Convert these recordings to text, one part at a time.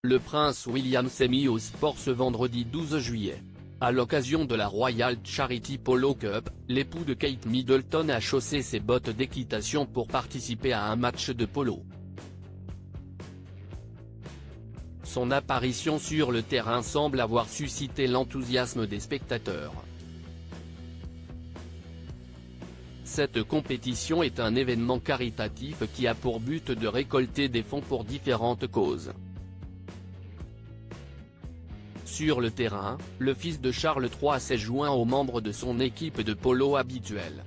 Le prince William s'est mis au sport ce vendredi 12 juillet. À l'occasion de la Royal Charity Polo Cup, l'époux de Kate Middleton a chaussé ses bottes d'équitation pour participer à un match de polo. Son apparition sur le terrain semble avoir suscité l'enthousiasme des spectateurs. Cette compétition est un événement caritatif qui a pour but de récolter des fonds pour différentes causes. Sur le terrain, le fils de Charles III s'est joint aux membres de son équipe de polo habituelle.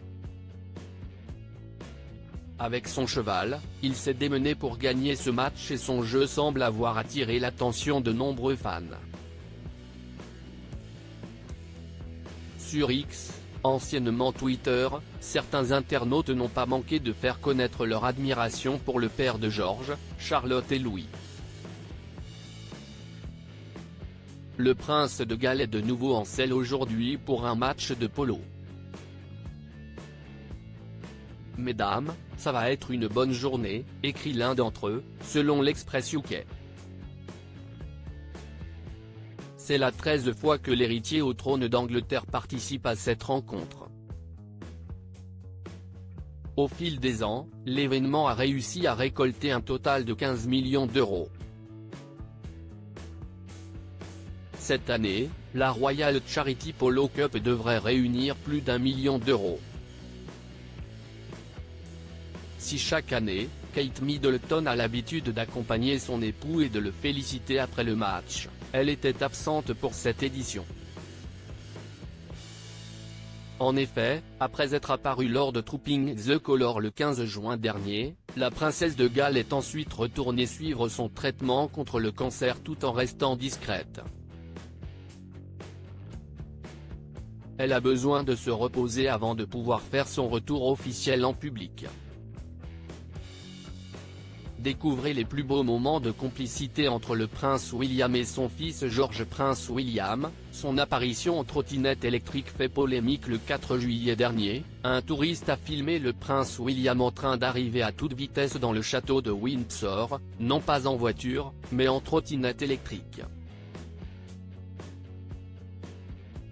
Avec son cheval, il s'est démené pour gagner ce match et son jeu semble avoir attiré l'attention de nombreux fans. Sur X, anciennement Twitter, certains internautes n'ont pas manqué de faire connaître leur admiration pour le père de George, Charlotte et Louis. Le prince de Galles est de nouveau en selle aujourd'hui pour un match de polo. « Mesdames, ça va être une bonne journée », écrit l'un d'entre eux, selon l'Express UK. C'est la 13e fois que l'héritier au trône d'Angleterre participe à cette rencontre. Au fil des ans, l'événement a réussi à récolter un total de 15 millions d'euros. Cette année, la Royal Charity Polo Cup devrait réunir plus d'1 million d'euros. Si chaque année, Kate Middleton a l'habitude d'accompagner son époux et de le féliciter après le match, elle était absente pour cette édition. En effet, après être apparue lors de Trooping the Colour le 15 juin dernier, la princesse de Galles est ensuite retournée suivre son traitement contre le cancer tout en restant discrète. Elle a besoin de se reposer avant de pouvoir faire son retour officiel en public. Découvrez les plus beaux moments de complicité entre le prince William et son fils George. Prince William, son apparition en trottinette électrique fait polémique le 4 juillet dernier, un touriste a filmé le prince William en train d'arriver à toute vitesse dans le château de Windsor, non pas en voiture, mais en trottinette électrique.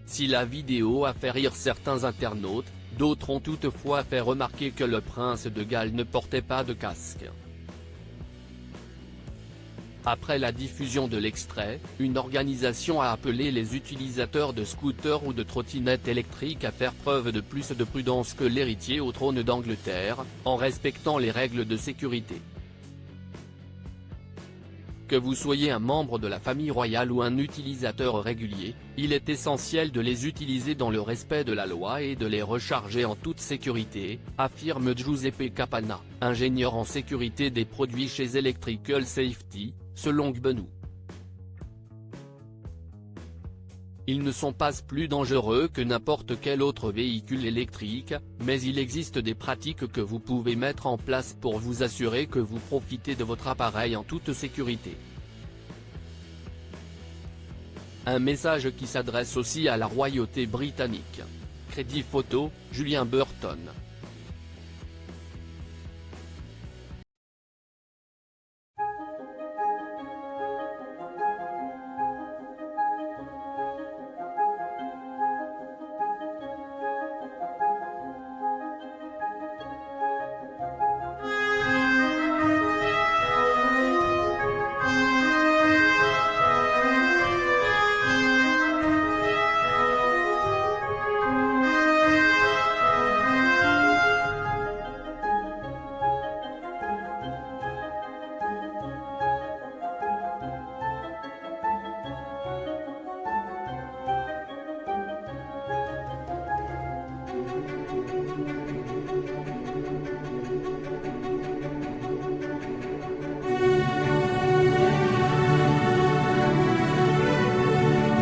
Si la vidéo a fait rire certains internautes, d'autres ont toutefois fait remarquer que le prince de Galles ne portait pas de casque. Après la diffusion de l'extrait, une organisation a appelé les utilisateurs de scooters ou de trottinettes électriques à faire preuve de plus de prudence que l'héritier au trône d'Angleterre, en respectant les règles de sécurité. Que vous soyez un membre de la famille royale ou un utilisateur régulier, il est essentiel de les utiliser dans le respect de la loi et de les recharger en toute sécurité, affirme Giuseppe Capalna, ingénieur en sécurité des produits chez Electrical Safety, selon GBNU. Ils ne sont pas plus dangereux que n'importe quel autre véhicule électrique, mais il existe des pratiques que vous pouvez mettre en place pour vous assurer que vous profitez de votre appareil en toute sécurité. Un message qui s'adresse aussi à la royauté britannique. Crédit photo, Julien Burton.